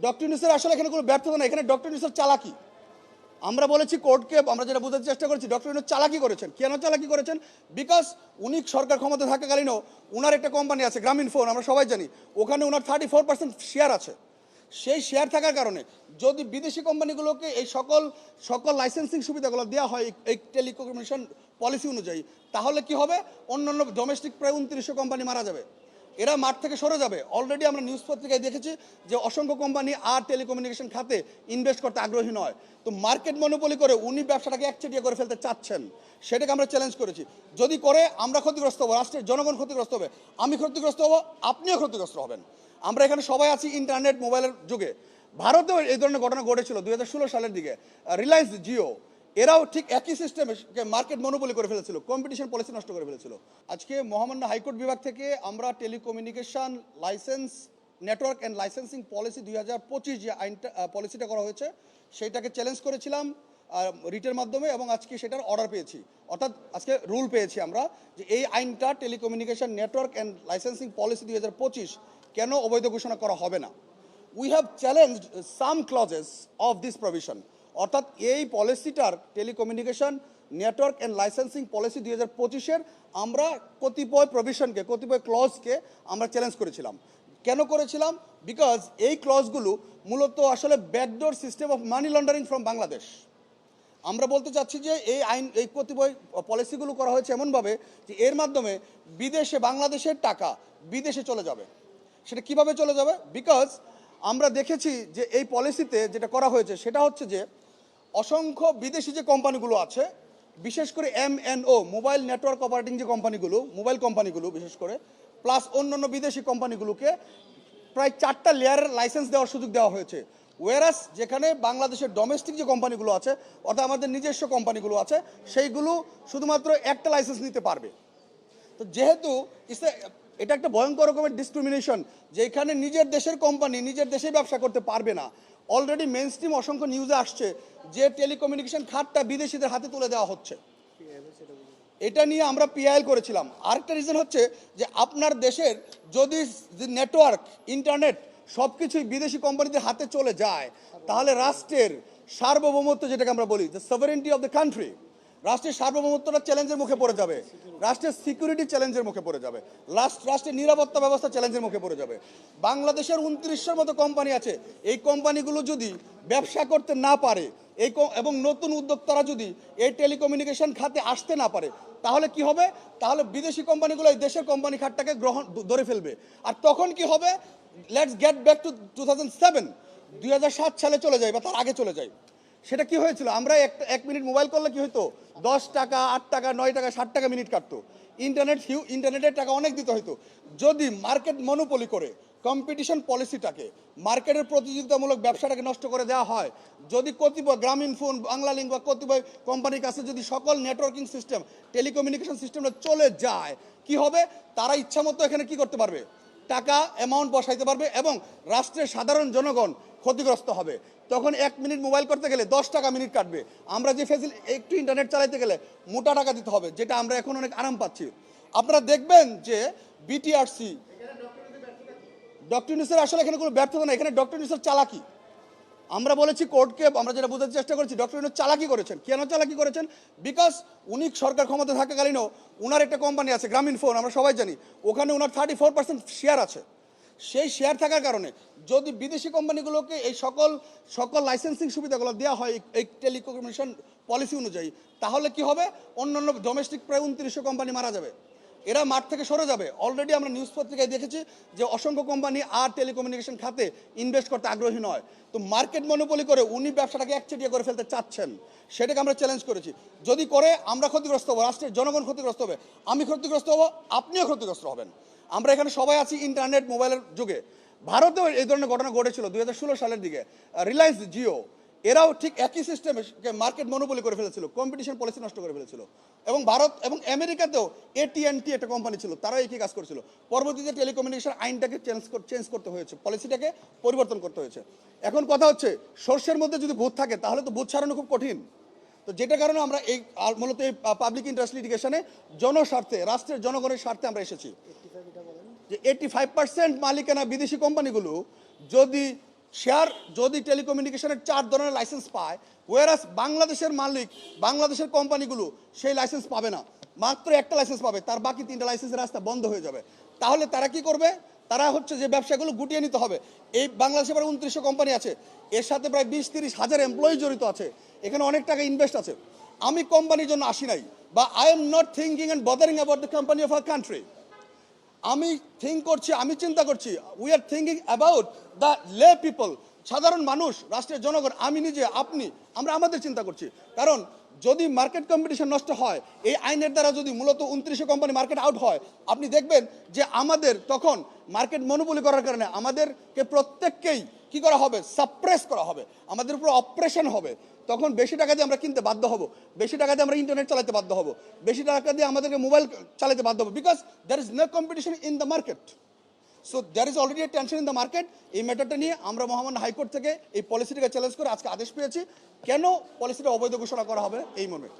Doctor ইউনূসের আসলে এখানে কোনো ব্যর্থতা না, এখানে ডক্টর ইউনূসের চালাকি। আমরা বলেছি কোর্টকে, আমরা যেটা বোঝাতে চেষ্টা করেছি, ডক্টর ইউনূস চালাকি করেছেন। কেন চালাকি করেছেন? বিকজ উনি সরকার ক্ষমতা থাকাকালীনও ওনার একটা কোম্পানি আছে গ্রামীণ ফোন, আমরা সবাই জানি, ওখানে ওনার 34% শেয়ার আছে। সেই শেয়ার থাকার কারণে যদি বিদেশি কোম্পানিগুলোকে এই সকল সকল লাইসেন্সিং সুবিধাগুলো দেওয়া হয় এই টেলিকমিউনিকেশন পলিসি অনুযায়ী, তাহলে কি হবে? অন্যান্য ডোমেস্টিক প্রায় 2900 কোম্পানি মারা যাবে, এরা মাঠ থেকে সরে যাবে। অলরেডি আমরা নিউজ পত্রিকায় দেখেছি যে অসংখ্য কোম্পানি আর টেলিকমিউনিকেশন খাতে ইনভেস্ট করতে আগ্রহী নয়। তো মার্কেট মনোপলি করে উনি ব্যবসাটাকে একচেটিয়া করে ফেলতে চাচ্ছেন, সেটাকে আমরা চ্যালেঞ্জ করেছি। যদি করে আমরা ক্ষতিগ্রস্ত হবো, রাষ্ট্রের জনগণ ক্ষতিগ্রস্ত হবে, আমি ক্ষতিগ্রস্ত হবো, আপনিও ক্ষতিগ্রস্ত হবেন। আমরা এখানে সবাই আছি ইন্টারনেট মোবাইলের যুগে। ভারতেও এই ধরনের ঘটনা ঘটেছিল 2016 সালের দিকে। রিলায়েন্স জিও এরাও ঠিক একই সিস্টেমে মার্কেট মনোপলি করে ফেলেছিল, কম্পিটিশন পলিসি নষ্ট করে ফেলেছিল। আজকে মহামান্য হাইকোর্ট বিভাগ থেকে আমরা telecommunication licence network and licensing policy 2025 যে আইনটা পলিসিটা করা হয়েছে সেইটাকে চ্যালেঞ্জ করেছিলাম রিটের মাধ্যমে, এবং আজকে সেটার অর্ডার পেয়েছি, অর্থাৎ আজকে রুল পেয়েছি আমরা যে এই আইনটা telecommunication network and licensing policy 2025 কেন অবৈধ ঘোষণা করা হবে না। We have challenged some clauses of this provision, অর্থাৎ এই পলিসিটার telecommunication network and licensing policy 2025-এর আমরা কতিপয় প্রভিশনকে, কতিপয় ক্লজকে আমরা চ্যালেঞ্জ করেছিলাম। কেন করেছিলাম? বিকজ এই ক্লজগুলো মূলত আসলে backdoor system of money laundering from Bangladesh. আমরা বলতে চাচ্ছি যে এই আইন, এই কতিপয় পলিসিগুলো করা হয়েছে এমনভাবে যে এর মাধ্যমে বিদেশে বাংলাদেশের টাকা বিদেশে চলে যাবে। সেটা কিভাবে চলে যাবে? বিকজ আমরা দেখেছি যে এই পলিসিতে যেটা করা হয়েছে সেটা হচ্ছে যে অসংখ্য বিদেশি যে কোম্পানিগুলো আছে, বিশেষ করে MNO মোবাইল নেটওয়ার্ক অপারেটিং যে কোম্পানিগুলো, মোবাইল কোম্পানিগুলো বিশেষ করে, প্লাস অন্যান্য বিদেশি কোম্পানিগুলোকে প্রায় 4টা লেয়ারের লাইসেন্স দেওয়ার সুযোগ দেওয়া হয়েছে। ওয়েরাস যেখানে বাংলাদেশের ডোমেস্টিক যে কোম্পানিগুলো আছে, অর্থাৎ আমাদের নিজস্ব কোম্পানিগুলো আছে, সেইগুলো শুধুমাত্র একটা লাইসেন্স নিতে পারবে। তো যেহেতু এটা একটা ভয়ঙ্কর রকমের ডিসক্রিমিনেশন, যেখানে নিজের দেশের কোম্পানি নিজের দেশে ব্যবসা করতে পারবে না। অলরেডি মেইন স্ট্রিম অসংখ্য নিউজে আসছে যে টেলিকমিউনিকেশন খাতটা বিদেশিদের হাতে তুলে দেওয়া হচ্ছে। এটা নিয়ে আমরা পিআইএল করেছিলাম। আরেকটা রিজন হচ্ছে যে আপনার দেশের যদি নেটওয়ার্ক, ইন্টারনেট সব কিছুই বিদেশি কোম্পানিদের হাতে চলে যায়, তাহলে রাষ্ট্রের সার্বভৌমত্ব, যেটাকে আমরা বলি the sovereignty of the country, রাষ্ট্রের সার্বভৌমত্বটা চ্যালেঞ্জের মুখে পড়ে যাবে, রাষ্ট্রের সিকিউরিটি চ্যালেঞ্জের মুখে পড়ে যাবে, রাষ্ট্রের নিরাপত্তা ব্যবস্থা চ্যালেঞ্জের মুখে পড়ে যাবে। বাংলাদেশের 2900-র মতো কোম্পানি আছে, এই কোম্পানিগুলো যদি ব্যবসা করতে না পারে, এবং নতুন উদ্যোক্তারা যদি এই টেলিকমিউনিকেশন খাতে আসতে না পারে, তাহলে কি হবে? তাহলে বিদেশি কোম্পানিগুলো এই দেশের কোম্পানি খাতটাকে ধরে ফেলবে। আর তখন কি হবে? লেটস গেট ব্যাক টু 2007, 2007 সালে চলে যায় বা তার আগে চলে যায়। সেটা কি হয়েছিল? আমরা এক মিনিট মোবাইল করলে কি হতো? 10 টাকা, 8 টাকা, 9 টাকা, 60 টাকা মিনিট কাটতো। ইন্টারনেটের টাকা অনেক দিতে হতো। যদি মার্কেট মনোপলি করে কম্পিটিশন পলিসিটাকে, মার্কেটের প্রতিযোগিতামূলক ব্যবসাটাকে নষ্ট করে দেওয়া হয়, যদি কতিপয় গ্রামীণ ফোন, বাংলা লিঙ্ক বা কতিপয় কোম্পানির কাছে যদি সকল নেটওয়ার্কিং সিস্টেম, টেলিকমিউনিকেশন সিস্টেমটা চলে যায়, কি হবে? তারা ইচ্ছা মতো এখানে কি করতে পারবে? টাকা অ্যামাউন্ট বসাইতে পারবে, এবং রাষ্ট্রের সাধারণ জনগণ ক্ষতিগ্রস্ত হবে। তখন 1 মিনিট মোবাইল করতে গেলে 10 টাকা মিনিট কাটবে। আমরা যে একটু ইন্টারনেট চালাইতে গেলে মোটা টাকা দিতে হবে, যেটা আমরা এখন অনেক আরাম পাচ্ছি। আপনারা দেখবেন যে বিটিআরসি, ডক্টর ইউনূসের আসলে এখানে কোনো ব্যর্থতা না, এখানে ডক্টর ইউনূসের চালাকি। আমরা বলেছি কোর্টকে, আমরা যেটা বোঝাতে চেষ্টা করেছি, ডক্টর ইউনূস চালাকি করেছেন। কেন চালাকি করেছেন? বিকজ উনি সরকার ক্ষমতা থাকাকালীনও ওনার একটা কোম্পানি আছে গ্রামীণ ফোন, আমরা সবাই জানি, ওখানে ওনার 34% শেয়ার আছে। সেই শেয়ার থাকার কারণে যদি বিদেশি কোম্পানিগুলোকে এই সকল সকল লাইসেন্সিং সুবিধাগুলো দেওয়া হয় এই টেলিকমিউনিকেশন পলিসি অনুযায়ী, তাহলে কি হবে? অন্যান্য ডোমেস্টিক প্রায় 2900 কোম্পানি মারা যাবে, এরা মাঠ থেকে সরে যাবে। অলরেডি আমরা নিউজ পত্রিকায় দেখেছি যে অসংখ্য কোম্পানি আর টেলিকমিউনিকেশন খাতে ইনভেস্ট করতে আগ্রহী নয়। তো মার্কেট মনোপলি করে উনি ব্যবসাটাকে একচেটিয়া করে ফেলতে চাচ্ছেন, সেটাকে আমরা চ্যালেঞ্জ করেছি। যদি করে আমরা ক্ষতিগ্রস্ত হবো, রাষ্ট্রের জনগণ ক্ষতিগ্রস্ত হবে, আমি ক্ষতিগ্রস্ত হবো, আপনিও ক্ষতিগ্রস্ত হবেন। আমরা এখানে সবাই আছি ইন্টারনেট মোবাইলের যুগে। ভারতেও এই ধরনের ঘটনা ঘটেছিল 2016 সালের দিকে। রিলায়েন্স জিও এরাও ঠিক একই সিস্টেমে মার্কেট মনোপলি করে ফেলেছিল, কম্পিটিশন পলিসি নষ্ট করে ফেলেছিল। এবং ভারত এবং আমেরিকাতেও AT&T একটা কোম্পানি ছিল, তারাও একই কাজ করছিল। পরবর্তীতে টেলিকমিউনিকেশন আইনটাকে চেঞ্জ করতে হয়েছে, পলিসিটাকে পরিবর্তন করতে হয়েছে। এখন কথা হচ্ছে, সর্ষের মধ্যে যদি ভূত থাকে তাহলে তো ভূত ছাড়ানো খুব কঠিন। তো যেটার কারণে আমরা এই মূলত এই পাবলিক ইন্টারেস্ট লিটিগেশনে জনস্বার্থে, রাষ্ট্রের জনগণের স্বার্থে আমরা এসেছি যে 85% মালিকানা বিদেশি কোম্পানিগুলো যদি শেয়ার যদি টেলিকমিউনিকেশনের 4 ধরনের লাইসেন্স পায়, ওয়ারাস বাংলাদেশের মালিক, বাংলাদেশের কোম্পানিগুলো সেই লাইসেন্স পাবে না, মাত্র একটা লাইসেন্স পাবে, তার বাকি 3টা লাইসেন্সের রাস্তা বন্ধ হয়ে যাবে। তাহলে তারা কি করবে? তারা হচ্ছে যে ব্যবসাগুলো গুটিয়ে নিতে হবে। এই বাংলাদেশে প্রায় 2900 কোম্পানি আছে, এর সাথে প্রায় 20-30 হাজার এমপ্লয়ি জড়িত আছে, এখানে অনেক টাকা ইনভেস্ট আছে। আমি কোম্পানির জন্য আসি নাই, বা I am not thinking and bothering about the company of our country. আমি থিঙ্ক করছি, আমি চিন্তা করছি, we are thinking about the লে পিপল, সাধারণ মানুষ, রাষ্ট্রের জনগণ, আমি নিজে, আপনি, আমরা আমাদের চিন্তা করছি। কারণ যদি মার্কেট কম্পিটিশন নষ্ট হয়, এই আইনের দ্বারা যদি মূলত 2900 কোম্পানি মার্কেট আউট হয়, আপনি দেখবেন যে আমাদের তখন মার্কেট মনোপলি করার কারণে আমাদেরকে প্রত্যেককেই কি করা হবে? সাপ্রেস করা হবে, আমাদের উপর অপারেশন হবে। তখন বেশি টাকা দিয়ে আমরা কিনতে বাধ্য হব, বেশি টাকা দিয়ে আমরা ইন্টারনেট চালাতে বাধ্য হব, বেশি টাকা দিয়ে আমাদেরকে মোবাইল চালাতে বাধ্য হব, because there is no competition in the market. So there is already a tension in the market. এই ম্যাটারটা নিয়ে আমরা মহামান্য হাইকোর্ট থেকে এই পলিসিটাকে চ্যালেঞ্জ করে আজকে আদেশ পেয়েছি। কেন পলিসিটা অবৈধ ঘোষণা করা হবে এই মর্মে।